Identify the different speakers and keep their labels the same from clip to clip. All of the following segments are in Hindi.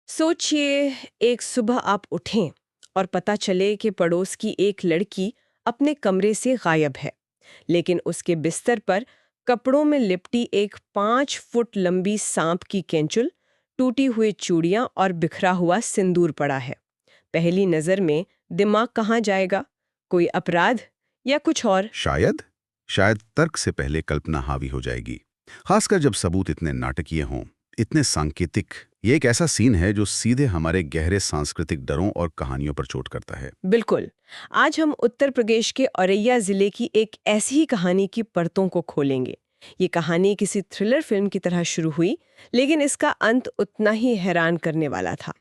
Speaker 1: सोचिए, एक सुबह आप उठें और पता चले कि पड़ोस की एक लड़की अपने कमरे से गायब है, लेकिन उसके बिस्तर पर कपड़ों में लिपटी एक 5 फुट लंबी सांप की केंचुल, टूटी हुई चूड़ियां और बिखरा हुआ सिंदूर पड़ा है। पहली नजर में दिमाग कहाँ जाएगा? कोई अपराध या कुछ और?
Speaker 2: शायद शायद तर्क से पहले कल्पना हावी हो जाएगी, खासकर जब सबूत इतने नाटकीय हों, इतने सांकेतिक। ये एक ऐसा सीन है जो सीधे हमारे गहरे सांस्कृतिक डरों और कहानियों पर चोट करता है।
Speaker 1: बिल्कुल। आज हम उत्तर प्रदेश के औरैया जिले की एक ऐसी ही कहानी की परतों को खोलेंगे। ये कहानी किसी थ्रिलर फिल्म की तरह शुरू हुई, लेकिन इसका अंत उतना ही हैरान करने वाला था।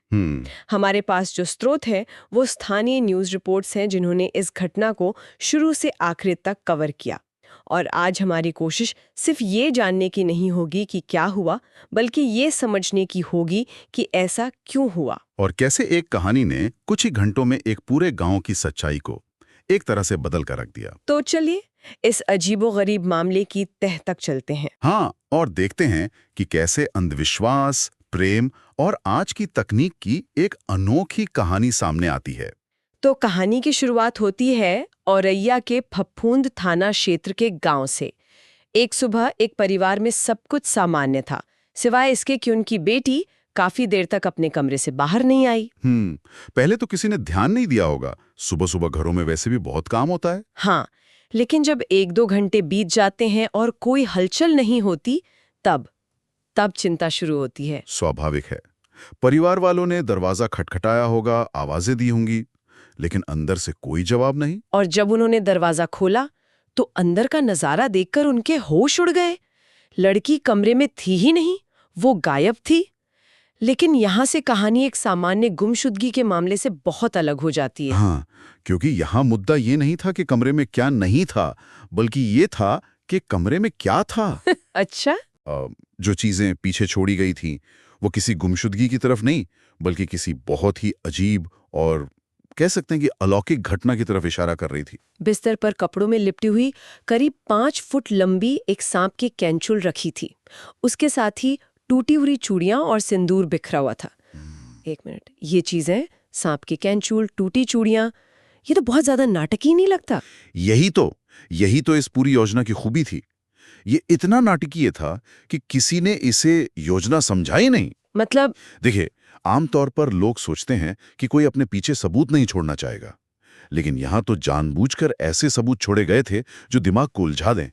Speaker 1: हमारे पास जो स्रोत है वो स्थानीय न्यूज़ रिपोर्ट्स हैं जिन्होंने इस घटना को शुरू से आखिर तक कवर किया। और आज हमारी कोशिश सिर्फ ये जानने की नहीं होगी कि क्या हुआ, बल्कि ये समझने की होगी कि ऐसा क्यों हुआ।
Speaker 2: और कैसे एक कहानी ने कुछ ही घंटों में एक पूरे गांव की सच्चाई को एक तरह से बदल कर रख दिया।
Speaker 1: तो चलिए इस अजीबोगरीब मामले की तह तक चलते हैं।
Speaker 2: हाँ, और देखते हैं कि कैसे अंधविश्वास, प्रेम और आज की तकनीक की एक अनोखी कहानी सामने आती है।
Speaker 1: तो कहानी की शुरुआत होती है औरैया के फफूंद थाना क्षेत्र के गांव से। एक सुबह एक परिवार में सब कुछ सामान्य था, सिवाय इसके कि उनकी बेटी काफी देर तक अपने कमरे से बाहर नहीं आई।
Speaker 2: पहले तो किसी ने ध्यान नहीं दिया होगा, सुबह सुबह घरों में वैसे भी बहुत काम होता है।
Speaker 1: हाँ, लेकिन जब 1-2 घंटे बीत जाते हैं और कोई हलचल नहीं होती, तब तब चिंता शुरू होती है।
Speaker 2: स्वाभाविक है। परिवार वालों ने दरवाजा खटखटाया होगा, आवाजें दी होंगी, लेकिन अंदर से कोई जवाब नहीं।
Speaker 1: और जब उन्होंने दरवाजा खोला तो अंदर का नजारा देखकर उनके होश उड़ गए। लड़की कमरे में थी ही नहीं, वो गायब थी। लेकिन यहाँ से कहानी एक सामान्य गुमशुदगी के मामले से बहुत अलग हो जाती है।
Speaker 2: हाँ, क्योंकि यहाँ मुद्दा ये नहीं था कि कमरे में क्या नहीं था, बल्कि ये था कि कमरे में क्या था।
Speaker 1: अच्छा।
Speaker 2: जो चीजें पीछे छोड़ी गई थीं, वो किसी गुमशुदगी की तरफ नहीं, बल्कि किसी बहुत ही अजीब और कह सकते हैं कि अलौकिक घटना की तरफ इशारा कर रही थी।
Speaker 1: बिस्तर पर कपड़ों में लिपटी हुई करीब 5 फुट लंबी एक सांप की कैंचुल रखी थी। उसके साथ ही टूटी हुई चूड़ियां और सिंदूर बिखरा हुआ था। एक मिनट, ये चीजें, सांप की कैंचुल, टूटी चूड़ियां, ये तो बहुत ज्यादा नाटकीय नहीं लगता?
Speaker 2: यही तो इस पूरी योजना की खूबी थी। ये इतना नाटकीय था कि किसी ने इसे योजना समझा ही नहीं।
Speaker 1: मतलब?
Speaker 2: देखिए, आमतौर पर लोग सोचते हैं कि कोई अपने पीछे सबूत नहीं छोड़ना चाहेगा, लेकिन यहाँ तो जानबूझकर ऐसे सबूत छोड़े गए थे जो दिमाग को उलझा दें।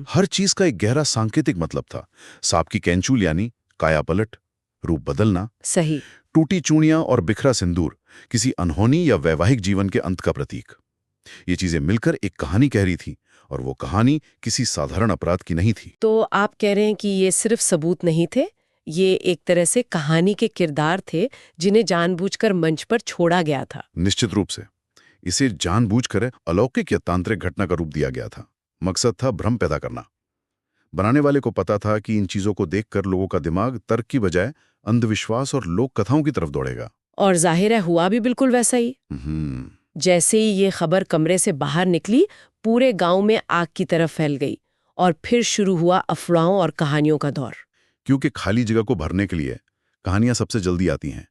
Speaker 2: हर चीज का एक गहरा सांकेतिक मतलब था। सांप की कैंचुल यानी कायापलट, रूप बदलना।
Speaker 1: सही।
Speaker 2: टूटी चूड़ियां और बिखरा सिंदूर किसी अनहोनी या वैवाहिक जीवन के अंत का प्रतीक। ये चीजें मिलकर एक कहानी कह रही थी, और वो कहानी किसी साधारण अपराध की नहीं थी।
Speaker 1: तो आप कह रहे हैं कि ये सिर्फ सबूत नहीं थे, ये एक तरह से कहानी के किरदार थे जिन्हें जानबूझकर मंच पर छोड़ा गया था।
Speaker 2: निश्चित रूप से इसे जानबूझकर अलौकिक या तांत्रिक घटना का रूप दिया गया था। मकसद था भ्रम पैदा करना। बनाने वाले को पता था कि इन चीजों को देखकर लोगों का दिमाग तर्क की बजाय अंधविश्वास और लोक कथाओं की तरफ दौड़ेगा।
Speaker 1: और जाहिर है हुआ भी बिल्कुल वैसा ही। जैसे ही ये खबर कमरे से बाहर निकली, पूरे गांव में आग की तरफ फैल गई और फिर शुरू हुआ अफवाहों और कहानियों का दौर।
Speaker 2: क्योंकि खाली जगह को भरने के लिए कहानियां सबसे जल्दी आती हैं।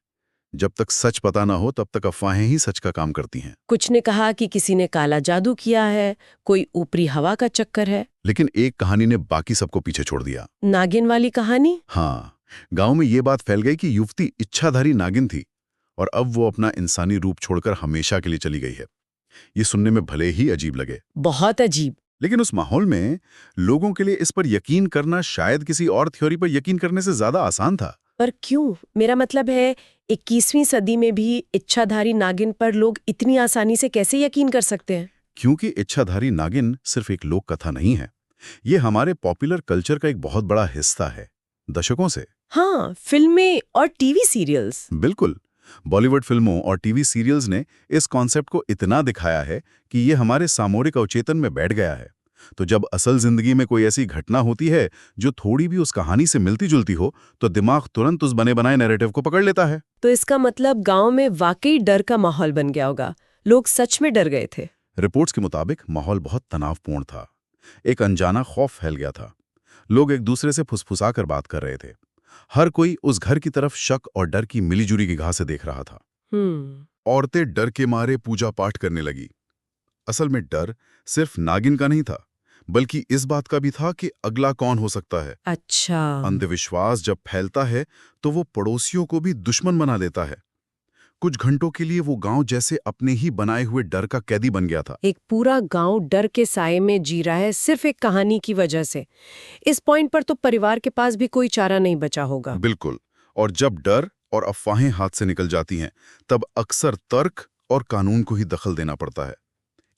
Speaker 2: जब तक सच पता ना हो तब तक अफवाहें ही सच का काम करती हैं।
Speaker 1: कुछ ने कहा कि किसी ने काला जादू किया है, कोई ऊपरी हवा का चक्कर है।
Speaker 2: लेकिन एक कहानी ने बाकी सबको पीछे छोड़ दिया।
Speaker 1: नागिन वाली कहानी?
Speaker 2: हाँ, गांव में ये बात फैल गई कि युवती इच्छाधारी नागिन थी और अब वो अपना इंसानी रूप छोड़कर हमेशा के लिए चली गई है। ये सुनने में भले ही अजीब लगे,
Speaker 1: बहुत अजीब,
Speaker 2: लेकिन उस माहौल में लोगों के लिए इस पर यकीन करना शायद किसी और थ्योरी पर यकीन करने से ज्यादा आसान था।
Speaker 1: पर क्यों? मेरा मतलब है, 21वीं सदी में भी इच्छाधारी नागिन पर लोग इतनी आसानी से कैसे यकीन कर सकते हैं?
Speaker 2: क्योंकि इच्छाधारी नागिन सिर्फ एक लोक कथा नहीं है, ये हमारे पॉपुलर कल्चर का एक बहुत बड़ा हिस्सा है, दशकों से।
Speaker 1: हाँ, फिल्में और टीवी सीरियल्स।
Speaker 2: बिल्कुल, बॉलीवुड फिल्मों और टीवी सीरियल्स ने इस कॉन्सेप्ट को इतना दिखाया है कि ये हमारे सामूहिक अवचेतन में बैठ गया है। तो जब असल जिंदगी में कोई ऐसी घटना होती है जो थोड़ी भी उस कहानी से मिलती जुलती हो, तो दिमाग तुरंत उस बने बनाए नैरेटिव को पकड़ लेता है।
Speaker 1: तो इसका मतलब गांव में वाकई डर का माहौल बन गया होगा, लोग सच में डर गए थे।
Speaker 2: रिपोर्ट्स के मुताबिक माहौल बहुत तनावपूर्ण था। एक अनजाना खौफ फैल गया था। लोग एक दूसरे से फुसफुसा कर बात कर रहे थे। हर कोई उस घर की तरफ शक और डर की मिलीजुली निगाह से देख रहा था। औरतें डर के मारे पूजा पाठ करने लगी। असल में डर सिर्फ नागिन का नहीं था, बल्कि इस बात का भी था कि अगला कौन हो सकता है।
Speaker 1: अच्छा।
Speaker 2: अंधविश्वास जब फैलता है तो वो पड़ोसियों को भी दुश्मन बना देता है। कुछ घंटों के लिए वो गांव जैसे अपने ही बनाए हुए डर का कैदी बन गया था।
Speaker 1: एक पूरा गांव डर के साये में जी रहा है सिर्फ एक कहानी की वजह से। इस पॉइंट पर तो परिवार के पास भी कोई चारा नहीं बचा होगा।
Speaker 2: बिल्कुल। और जब डर और अफवाहें हाथ से निकल जाती हैं, तब अक्सर तर्क और कानून को ही दखल देना पड़ता है।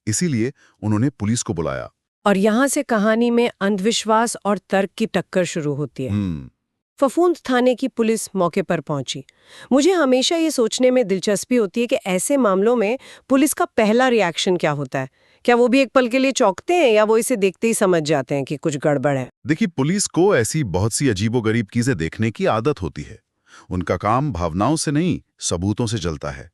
Speaker 2: इसीलिए उन्होंने पुलिस को बुलाया।
Speaker 1: और यहाँ से कहानी में अंधविश्वास और तर्क की टक्कर शुरू होती है। फफूंद थाने की पुलिस मौके पर पहुंची। मुझे हमेशा ये सोचने में दिलचस्पी होती है कि ऐसे मामलों में पुलिस का पहला रिएक्शन क्या होता है। क्या वो भी एक पल के लिए चौंकते हैं या वो इसे देखते ही समझ जाते हैं कि कुछ गड़बड़ है?
Speaker 2: देखिए, पुलिस को ऐसी बहुत सी अजीबोगरीब चीजें देखने की आदत होती है। उनका काम भावनाओं से नहीं, सबूतों से चलता है।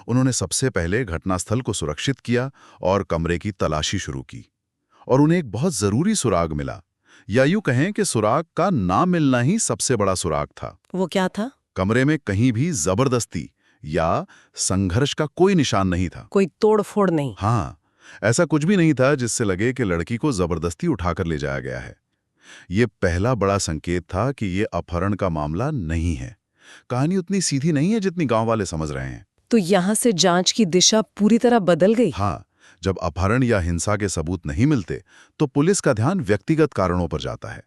Speaker 2: उन्होंने सबसे पहले घटनास्थल को सुरक्षित किया और कमरे की तलाशी शुरू की। और उन्हें एक बहुत जरूरी सुराग मिला, या यूं कहें कि सुराग का ना मिलना ही सबसे बड़ा सुराग था।
Speaker 1: वो क्या था?
Speaker 2: कमरे में कहीं भी जबरदस्ती या संघर्ष का कोई निशान नहीं था।
Speaker 1: कोई तोड़-फोड़ नहीं?
Speaker 2: हाँ, ऐसा कुछ भी नहीं था जिससे लगे कि लड़की को जबरदस्ती उठाकर ले जाया गया है। ये पहला बड़ा संकेत था कि ये अपहरण का मामला नहीं है। कहानी उतनी सीधी नहीं है जितनी गांव वाले समझ रहे हैं।
Speaker 1: तो यहाँ से जांच की दिशा पूरी तरह बदल गई।
Speaker 2: हाँ, जब अपहरण या हिंसा के सबूत नहीं मिलते तो पुलिस का ध्यान व्यक्तिगत कारणों पर जाता है।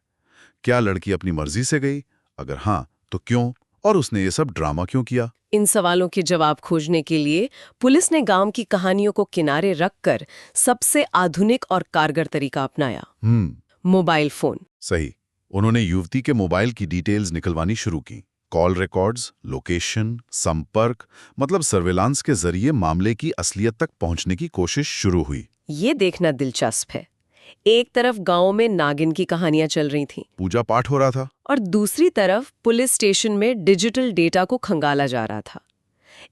Speaker 2: क्या लड़की अपनी मर्जी से गई? अगर हाँ, तो क्यों? और उसने ये सब ड्रामा क्यों किया?
Speaker 1: इन सवालों के जवाब खोजने के लिए पुलिस ने गांव की कहानियों को किनारे रखकर सबसे आधुनिक और कारगर तरीका अपनाया। Mobile phone.
Speaker 2: सही। उन्होंने युवती के मोबाइल की डिटेल्स निकलवानी शुरू की। कॉल रिकॉर्ड्स, लोकेशन, संपर्क, मतलब सर्विलांस के जरिए मामले की असलियत तक पहुंचने की कोशिश शुरू हुई।
Speaker 1: ये देखना दिलचस्प है। एक तरफ गांव में नागिन की कहानियां चल रही थीं,
Speaker 2: पूजा पाठ हो रहा था,
Speaker 1: और दूसरी तरफ पुलिस स्टेशन में डिजिटल डेटा को खंगाला जा रहा था।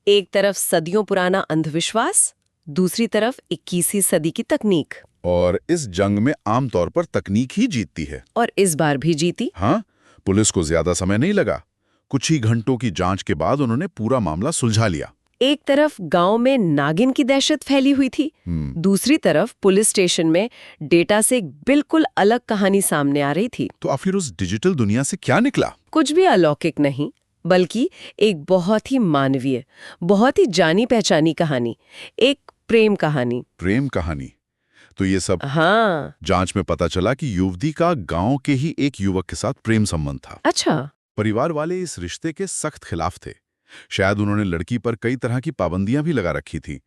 Speaker 1: एक तरफ सदियों पुराना अंधविश्वास, दूसरी तरफ 21वीं सदी की तकनीक।
Speaker 2: और इस जंग में आमतौर पर तकनीक ही जीतती है।
Speaker 1: और इस बार भी जीती।
Speaker 2: हाँ, पुलिस को ज्यादा समय नहीं लगा। कुछ ही घंटों की जांच के बाद उन्होंने पूरा मामला सुलझा लिया।
Speaker 1: एक तरफ गांव में नागिन की दहशत फैली हुई थी, दूसरी तरफ पुलिस स्टेशन में डेटा से एक बिल्कुल अलग कहानी सामने आ रही थी।
Speaker 2: तो आखिर उस डिजिटल दुनिया से क्या निकला?
Speaker 1: कुछ भी अलौकिक नहीं, बल्कि एक बहुत ही मानवीय, बहुत ही जानी पहचानी कहानी, एक प्रेम कहानी।
Speaker 2: प्रेम कहानी? तो ये सब
Speaker 1: हाँ।
Speaker 2: जांच में पता चला कि युवती का गांव के ही एक युवक के साथ प्रेम संबंध था।
Speaker 1: अच्छा।
Speaker 2: परिवार वाले इस रिश्ते के सख्त खिलाफ थे। शायद उन्होंने लड़की पर कई तरह की पाबंदियां भी लगा रखी थी।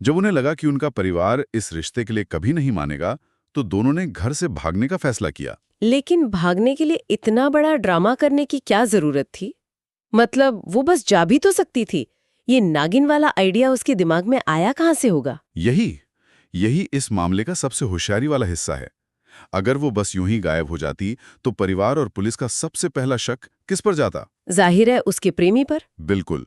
Speaker 2: जब उन्हें लगा कि उनका परिवार इस रिश्ते के लिए कभी नहीं मानेगा, तो दोनों ने घर से भागने का फैसला किया।
Speaker 1: लेकिन भागने के लिए इतना बड़ा ड्रामा करने की क्या जरूरत थी? मतलब वो बस जा भी तो सकती थी। ये नागिन वाला आइडिया उसके दिमाग में आया कहाँ से होगा?
Speaker 2: यही इस मामले का सबसे होशियारी वाला हिस्सा है। अगर वो बस यूं ही गायब हो जाती तो परिवार और पुलिस का सबसे पहला शक किस पर जाता?
Speaker 1: जाहिर है उसके प्रेमी पर।
Speaker 2: बिल्कुल।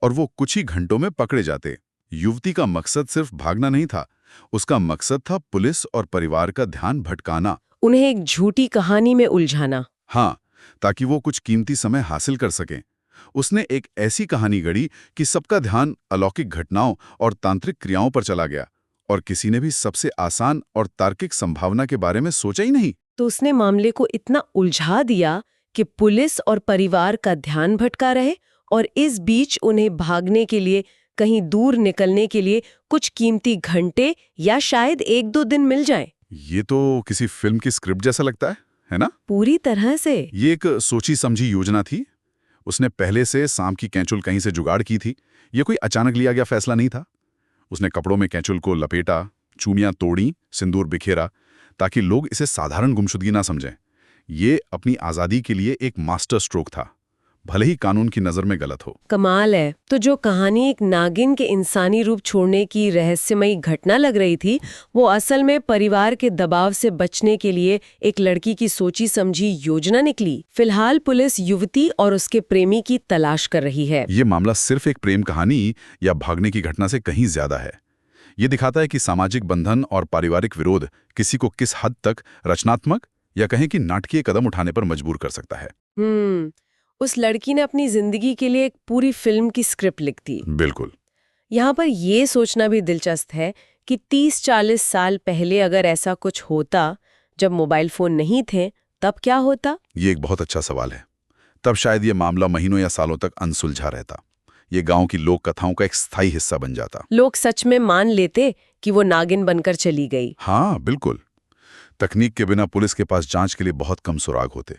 Speaker 2: और वो कुछ ही घंटों में पकड़े जाते। युवती का मकसद सिर्फ भागना नहीं था, उसका मकसद था पुलिस और परिवार का ध्यान भटकाना,
Speaker 1: उन्हें एक झूठी कहानी में उलझाना।
Speaker 2: हाँ, ताकि वो कुछ कीमती समय हासिल कर सकें। उसने एक ऐसी कहानी गढ़ी कि सबका ध्यान अलौकिक घटनाओं और तांत्रिक क्रियाओं पर चला गया, और किसी ने भी सबसे आसान और तार्किक संभावना के बारे में सोचा ही नहीं।
Speaker 1: तो उसने मामले को इतना उलझा दिया कि पुलिस और परिवार का ध्यान भटका रहे, और इस बीच उन्हें भागने के लिए, कहीं दूर निकलने के लिए कुछ कीमती घंटे या शायद 1-2 दिन मिल जाएं।
Speaker 2: ये तो किसी फिल्म की स्क्रिप्ट जैसा लगता है ना? पूरी
Speaker 1: तरह से।
Speaker 2: ये एक सोची समझी योजना थी। उसने पहले से सांप की कैंचुल कहीं से जुगाड़ की थी। ये कोई अचानक लिया गया फैसला नहीं था। उसने कपड़ों में कैंचुल को लपेटा, चूमियां तोड़ी, सिंदूर बिखेरा, ताकि लोग इसे साधारण गुमशुदगी ना समझें। ये अपनी आज़ादी के लिए एक मास्टर स्ट्रोक था, भले ही कानून की नज़र में गलत हो।
Speaker 1: कमाल है। तो जो कहानी एक नागिन के इंसानी रूप छोड़ने की रहस्यमयी घटना लग रही थी, वो असल में परिवार के दबाव से बचने के लिए एक लड़की की सोची समझी योजना निकली। फिलहाल पुलिस युवती और उसके प्रेमी की तलाश कर रही है।
Speaker 2: ये मामला सिर्फ एक प्रेम कहानी या भागने की घटना से कहीं ज्यादा है। ये दिखाता है कि सामाजिक बंधन और पारिवारिक विरोध किसी को किस हद तक रचनात्मक या कहें कि नाटकीय कदम उठाने पर मजबूर कर सकता है।
Speaker 1: उस लड़की ने अपनी जिंदगी के लिए एक पूरी फिल्म की स्क्रिप्ट लिख दी।
Speaker 2: बिल्कुल।
Speaker 1: यहाँ पर ये सोचना भी दिलचस्प है कि 30-40 साल पहले अगर ऐसा कुछ होता, जब मोबाइल फोन नहीं थे, तब क्या होता?
Speaker 2: ये एक बहुत अच्छा सवाल है। तब शायद ये मामला महीनों या सालों तक अनसुलझा रहता। ये गांव की लोक कथाओं का एक स्थायी हिस्सा बन जाता।
Speaker 1: लोग सच में मान लेते कि वो नागिन बनकर चली गई।
Speaker 2: हाँ, बिल्कुल। तकनीक के बिना पुलिस के पास जांच के लिए बहुत कम सुराग होते।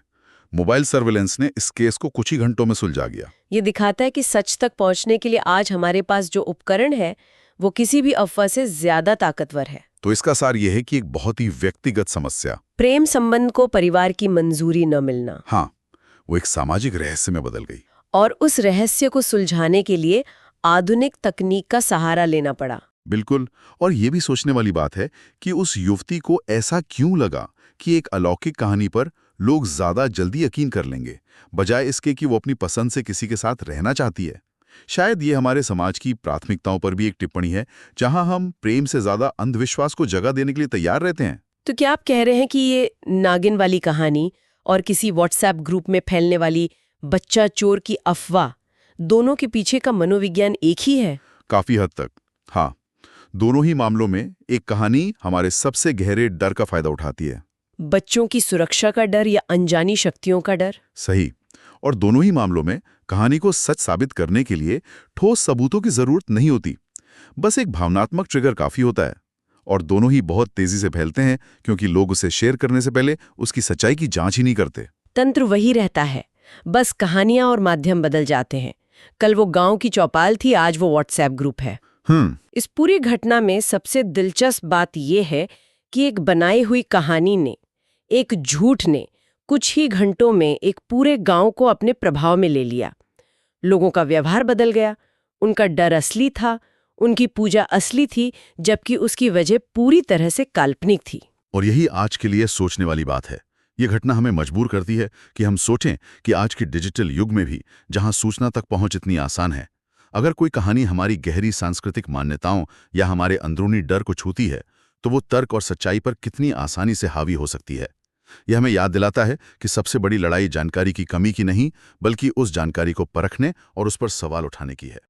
Speaker 2: मोबाइल सर्विलेंस ने इस केस को कुछ ही घंटों में सुलझा गया।
Speaker 1: ये दिखाता है कि सच तक पहुंचने के लिए आज हमारे पास जो उपकरण है, वो किसी भी अफवाह से ज्यादा ताकतवर है।
Speaker 2: तो इसका सार यह है कि एक बहुत ही व्यक्तिगत समस्या,
Speaker 1: प्रेम संबंध को परिवार की मंजूरी न मिलना,
Speaker 2: हाँ, वो एक सामाजिक रहस्य में बदल गई।
Speaker 1: और उस रहस्य को सुलझाने के लिए आधुनिक तकनीक का सहारा लेना पड़ा।
Speaker 2: बिल्कुल। और ये भी सोचने वाली बात है कि उस युवती को ऐसा क्यों लगा कि एक अलौकिक कहानी पर लोग ज्यादा जल्दी यकीन कर लेंगे, बजाय इसके कि वो अपनी पसंद से किसी के साथ रहना चाहती है। शायद ये हमारे समाज की प्राथमिकताओं पर भी एक टिप्पणी है, जहां हम प्रेम से ज्यादा अंधविश्वास को जगह देने के लिए तैयार रहते हैं।
Speaker 1: तो क्या आप कह रहे हैं कि ये नागिन वाली कहानी और किसी व्हाट्सएप ग्रुप में फैलने वाली बच्चा चोर की अफवाह, दोनों के पीछे का मनोविज्ञान एक ही है?
Speaker 2: काफी हद तक, हाँ। दोनों ही मामलों में एक कहानी हमारे सबसे गहरे डर का फायदा उठाती है।
Speaker 1: बच्चों की सुरक्षा का डर या अनजानी शक्तियों का डर?
Speaker 2: सही। और दोनों ही मामलों में कहानी को सच साबित करने के लिए ठोस सबूतों की जरूरत नहीं होती, बस एक भावनात्मक ट्रिगर काफी होता है। और दोनों ही बहुत तेजी से फैलते हैं, क्योंकि लोग उसे शेयर करने से पहले उसकी सच्चाई की जांच ही नहीं करते।
Speaker 1: तंत्र वही रहता है, बस कहानियां और माध्यम बदल जाते हैं। कल वो गांव की चौपाल थी, आज वो व्हाट्सएप ग्रुप है। इस पूरी घटना में सबसे दिलचस्प बात यह है कि एक बनाई हुई कहानी ने, एक झूठ ने कुछ ही घंटों में एक पूरे गांव को अपने प्रभाव में ले लिया। लोगों का व्यवहार बदल गया, उनका डर असली था, उनकी पूजा असली थी, जबकि उसकी वजह पूरी तरह से काल्पनिक थी।
Speaker 2: और यही आज के लिए सोचने वाली बात है। ये घटना हमें मजबूर करती है कि हम सोचें कि आज के डिजिटल युग में भी, जहां सूचना तक पहुंच इतनी आसान है, अगर कोई कहानी हमारी गहरी सांस्कृतिक मान्यताओं या हमारे अंदरूनी डर को छूती है, तो वो तर्क और सच्चाई पर कितनी आसानी से हावी हो सकती है। यह हमें याद दिलाता है कि सबसे बड़ी लड़ाई जानकारी की कमी की नहीं, बल्कि उस जानकारी को परखने और उस पर सवाल उठाने की है।